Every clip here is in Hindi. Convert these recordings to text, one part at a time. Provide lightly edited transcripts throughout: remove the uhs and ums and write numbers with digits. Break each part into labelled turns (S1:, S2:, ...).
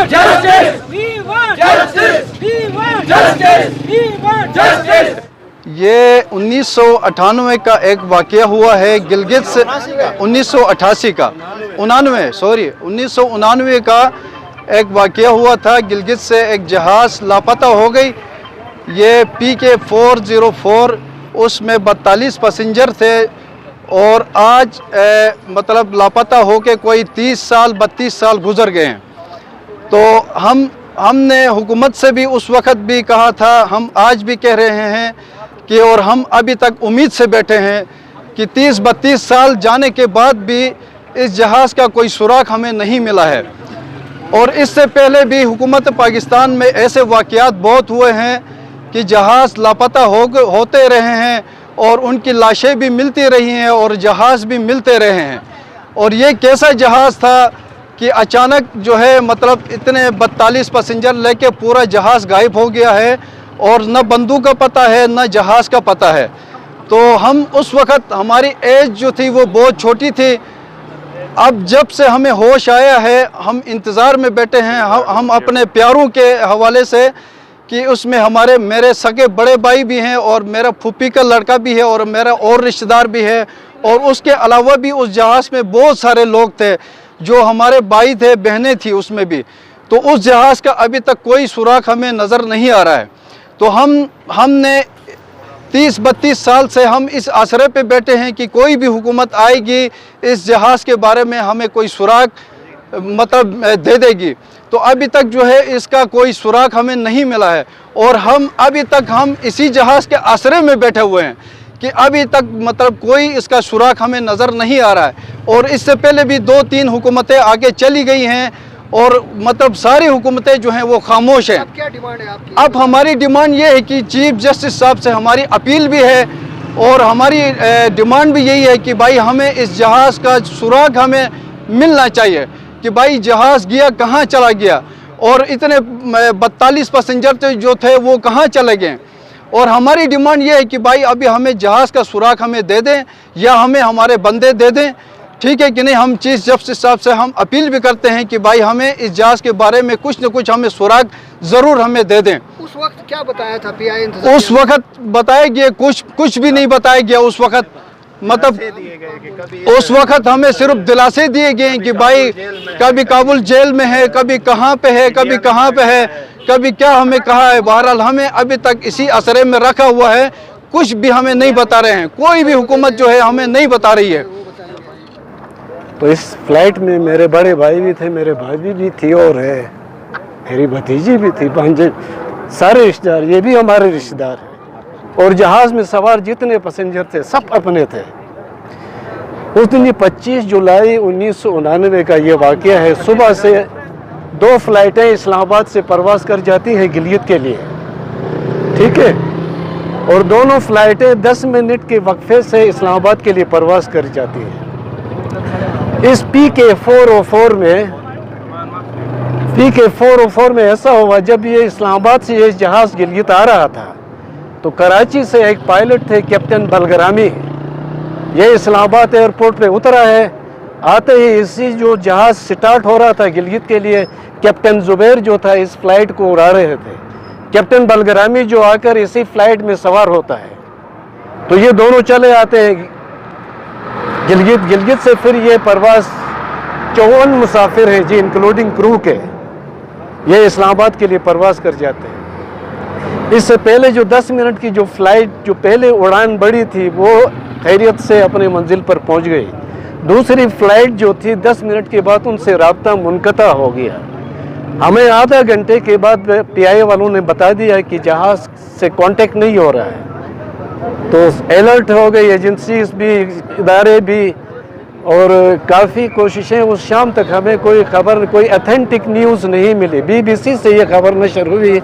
S1: want justice. We want justice. We want justice. We want justice.
S2: ये 1998 का एक वाक़या हुआ है गिलगित से, 1988 का 1999 का एक वाक़या हुआ था। गिलगित से एक जहाज़ लापता हो गई। ये PK-404, उसमें 42 पैसेंजर थे और आज मतलब लापता होके कोई 30 साल 32 साल गुजर गए हैं। तो हमने हुकूमत से भी उस वक़्त भी कहा था, हम आज भी कह रहे हैं कि और हम अभी तक उम्मीद से बैठे हैं कि 30-32 साल जाने के बाद भी इस जहाज़ का कोई सुराग हमें नहीं मिला है। और इससे पहले भी हुकूमत पाकिस्तान में ऐसे वाक़यात बहुत हुए हैं कि जहाज़ लापता होते रहे हैं और उनकी लाशें भी मिलती रही हैं और जहाज़ भी मिलते रहे हैं। और ये कैसा जहाज़ था कि अचानक जो है मतलब इतने 42 पैसेंजर लेके पूरा जहाज़ गायब हो गया है और न बंदूक का पता है न जहाज़ का पता है। तो हम उस वक़्त हमारी एज जो थी वो बहुत छोटी थी। अब जब से हमें होश आया है हम इंतज़ार में बैठे हैं, हम अपने प्यारों के हवाले से कि उसमें मेरे सगे बड़े भाई भी हैं और मेरा फूफी का लड़का भी है और मेरा और रिश्तेदार भी है और उसके अलावा भी उस जहाज़ में बहुत सारे लोग थे जो हमारे भाई थे, बहनें थी उसमें भी। तो उस जहाज़ का अभी तक कोई सुराग हमें नज़र नहीं आ रहा है। तो हमने 30-32 साल से हम इस आसरे पे बैठे हैं कि कोई भी हुकूमत आएगी इस जहाज़ के बारे में हमें कोई सुराग मतलब दे देगी। तो अभी तक जो है इसका कोई सुराग हमें नहीं मिला है और हम अभी तक इसी जहाज़ के आसरे में बैठे हुए हैं कि अभी तक मतलब कोई इसका सुराग हमें नज़र नहीं आ रहा है। और इससे पहले भी 2-3 हुकूमतें आगे चली गई हैं और मतलब सारी हुकूमतें जो हैं वो खामोश हैं।
S3: अब क्या डिमांड है आपकी?
S2: अब हमारी डिमांड ये है कि चीफ जस्टिस साहब से हमारी अपील भी है और हमारी डिमांड भी यही है कि भाई हमें इस जहाज़ का सुराग हमें मिलना चाहिए कि भाई जहाज़ गया कहाँ चला गया और इतने 42 पैसेंजर जो थे वो कहाँ चले गए। और हमारी डिमांड ये है कि भाई अभी हमें जहाज़ का सुराग हमें दे दें या हमें हमारे बंदे दे दें, ठीक है कि नहीं। हम चीफ जस्टिस साहब से हम अपील भी करते हैं कि भाई हमें इस जहाज़ के बारे में कुछ न कुछ हमें सुराग ज़रूर हमें दे दें।
S3: उस वक्त क्या बताया था PI इंतज़ामिया?
S2: उस वक्त बताया गया कुछ भी नहीं बताया गया उस वक्त। मतलब उस वक्त हमें सिर्फ दिलासे दिए गए कि भाई कभी काबुल जेल में है, कभी कहाँ पे है, कभी कहाँ पे है, कभी क्या हमें कहा है। बहरहाल हमें अभी तक इसी असरे में रखा हुआ है, कुछ भी हमें नहीं बता रहे हैं। कोई भी हुकूमत जो है हमें नहीं बता रही है।
S4: तो इस फ्लाइट में मेरे बड़े भाई भी थे, मेरे भाभी भी थी और है मेरी भतीजी भी थी, भांजे, सारे रिश्तेदार, ये भी हमारे रिश्तेदार हैं। और जहाज़ में सवार जितने पैसेंजर थे सब अपने थे। उस दिन 25 जुलाई 1999 का ये वाक़या है। सुबह से 2 फ्लाइटें इस्लामाबाद से परवाज़ कर जाती हैं गिलगित के लिए, ठीक है, और दोनों फ्लाइटें 10 मिनट के वक्फे से इस्लामाबाद के लिए परवाज़ कर जाती हैं। इस PK-404 में ऐसा हुआ, जब ये इस्लामाबाद से ये जहाज़ गिलगित आ रहा था तो कराची से एक पायलट थे कैप्टन बलगरामी, ये इस्लामाबाद एयरपोर्ट पे उतरा है। आते ही इसी जो जहाज़ स्टार्ट हो रहा था गिलगित के लिए, कैप्टन जुबैर जो था इस फ्लाइट को उड़ा रहे थे। कैप्टन बलगरामी जो आकर इसी फ्लाइट में सवार होता है, तो ये दोनों चले आते हैं गिलगित से। फिर ये परवाज़ 54 मुसाफिर हैं जी, इंक्लूडिंग क्रू के, ये इस्लामाबाद के लिए परवाज़ कर जाते हैं। इससे पहले जो 10 मिनट की जो फ्लाइट जो पहले उड़ान बढ़ी थी वो खैरियत से अपने मंजिल पर पहुंच गई। दूसरी फ्लाइट जो थी 10 मिनट के बाद उनसे राब्ता मुनक़ता हो गया। हमें आधा घंटे के बाद PI वालों ने बता दिया कि जहाज़ से कांटेक्ट नहीं हो रहा है। तो अलर्ट हो गई एजेंसीज भी, इदारे भी, और काफ़ी कोशिशें। उस शाम तक हमें कोई खबर, कोई अथेंटिक न्यूज़ नहीं मिली। BBC से ये खबर नशर हुई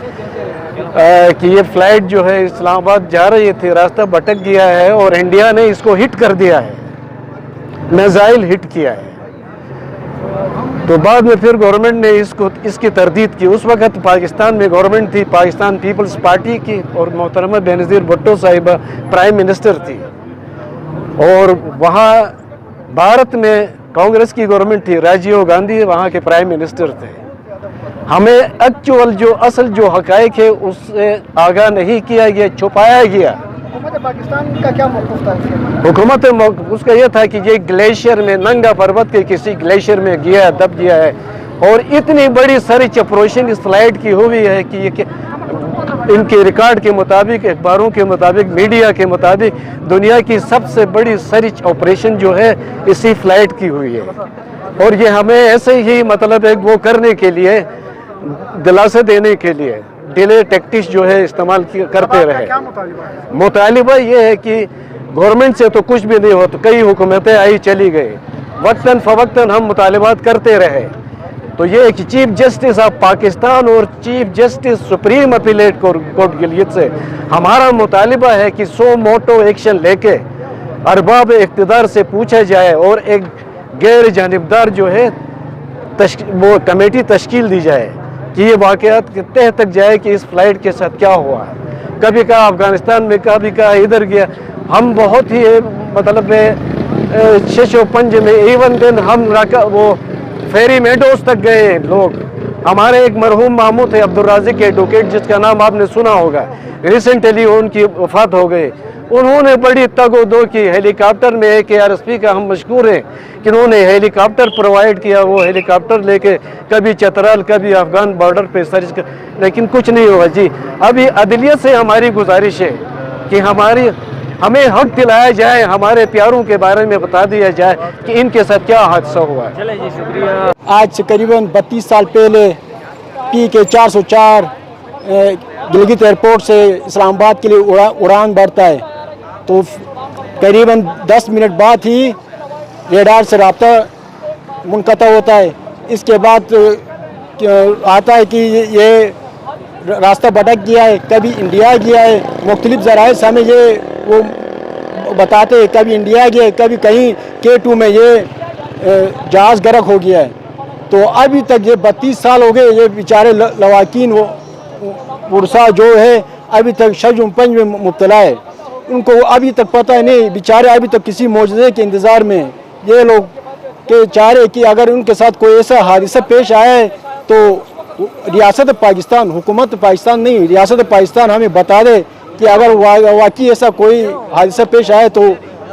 S4: कि ये फ़्लाइट जो है इस्लामाबाद जा रही थी, रास्ता भटक गया है और इंडिया ने इसको हिट कर दिया है, मिसाइल हिट किया है। तो बाद में फिर गवर्नमेंट ने इसकी तरदीद की। उस वक़्त पाकिस्तान में गवर्नमेंट थी, पाकिस्तान पीपल्स पार्टी की, और मोहतरमा बेनज़ीर भुट्टो साहिबा प्राइम मिनिस्टर थी। और वहाँ भारत में कांग्रेस की गवर्नमेंट थी, राजीव गांधी वहाँ के प्राइम मिनिस्टर थे। हमें एक्चुअल जो असल जो हकायक है उससे आगाह नहीं किया गया, छुपाया गया।
S3: हुकूमत पाकिस्तान का क्या मौक़िफ़ था इसके?
S4: हुकूमत उसका यह था कि ये ग्लेशियर में, नंगा पर्वत के किसी ग्लेशियर में गया, दब गया है, और इतनी बड़ी सर्च ऑपरेशन इस फ्लाइट की हुई है कि ये इनके रिकॉर्ड के मुताबिक, अखबारों के मुताबिक, मीडिया के मुताबिक दुनिया की सबसे बड़ी सर्च ऑपरेशन जो है इसी फ्लाइट की हुई है। और ये हमें ऐसे ही मतलब एक वो करने के लिए, दिलासा देने के लिए डिले टैक्टिक्स जो है इस्तेमाल करते रहे।
S3: क्या मुतालिबा है?
S4: मुतालिबा ये है कि गवर्नमेंट से तो कुछ भी नहीं हो, तो कई हुकूमतें आई चली गई, वक्तन फवक्तन हम मुतालिबात करते रहे। तो ये एक चीफ जस्टिस ऑफ पाकिस्तान और chief justice supreme appellate court Gilgit से हमारा मुतालिबा है कि सो मोटो एक्शन लेके अरबाब इख्तिदार से पूछा जाए और एक गैर जानिबदार जो है वो कमेटी तश्कील दी जाए कि ये वाक़यात के तह तक जाए कि इस फ्लाइट के साथ क्या हुआ है। कभी कहा अफ़गानिस्तान में, कभी कहा इधर गया। हम बहुत ही मतलब शशो पंज में, इवन दिन हम वो फेरी मेडोज तक गए लोग। हमारे एक मरहूम मामू थे अब्दुल राज़िक एडवोकेट, जिसका नाम आपने सुना होगा, रिसेंटली उनकी वफात हो गई। उन्होंने बड़ी तगोदो की, हेलीकॉप्टर में AKRSP का हम मशकूर हैं कि उन्होंने हेलीकॉप्टर प्रोवाइड किया। वो हेलीकॉप्टर लेके कभी चतराल, कभी अफगान बॉर्डर पे सर्च कर, लेकिन कुछ नहीं हुआ जी। अभी अदलियत से हमारी गुजारिश है कि हमें हक दिलाया जाए, हमारे प्यारों के बारे में बता दिया जाए कि इनके साथ क्या हादसा हुआ है।
S1: चले जी, शुक्रिया।
S5: आज से करीबन 32 साल पहले PK 404 गिलगित एयरपोर्ट से इस्लामाबाद के लिए उड़ान भरता है, तो करीबन 10 मिनट बाद ही रेडार से राब्ता मुनक़ता होता है। इसके बाद आता है कि ये रास्ता भटक गया है, कभी इंडिया गया है। मुख्तलिफ ज़राए से हमें ये वो बताते हैं, कभी इंडिया गया है, कभी कहीं K2 में ये जहाज़ गर्क हो गया है। तो अभी तक ये 32 साल हो गए, ये बेचारे लवाकिन वो पुरसा जो है अभी तक शर्म पंज में मुब्तला है। उनको अभी तक पता नहीं, बेचारे अभी तक किसी मौजज़े के इंतज़ार में। ये लोग के चाह रहे कि अगर उनके साथ कोई ऐसा हादसा पेश आया है तो रियासत पाकिस्तान, हुकूमत पाकिस्तान नहीं, रियासत पाकिस्तान हमें बता दे कि अगर वाकई ऐसा कोई हादसा पेश आए तो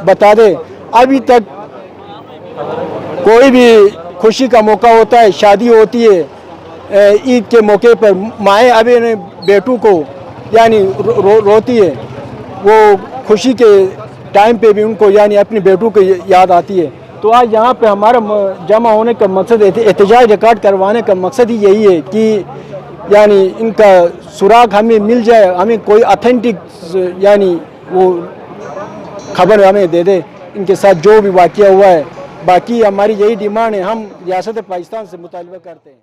S5: बता दे। अभी तक कोई भी खुशी का मौका होता है, शादी होती है, ईद के मौके पर माएँ अपने बेटों को यानी रोती है। वो खुशी के टाइम पे भी उनको यानी अपने बेटों को याद आती है। तो आज यहाँ पे हमारा जमा होने का मकसद, एहतजाज रिकॉर्ड करवाने का मकसद ही यही है कि यानी इनका सुराग हमें मिल जाए, हमें कोई ऑथेंटिक यानी वो खबर हमें दे दे इनके साथ जो भी वाक़या हुआ है। बाकी हमारी यही डिमांड है, हम रियासत पाकिस्तान से मुतालबा करते हैं।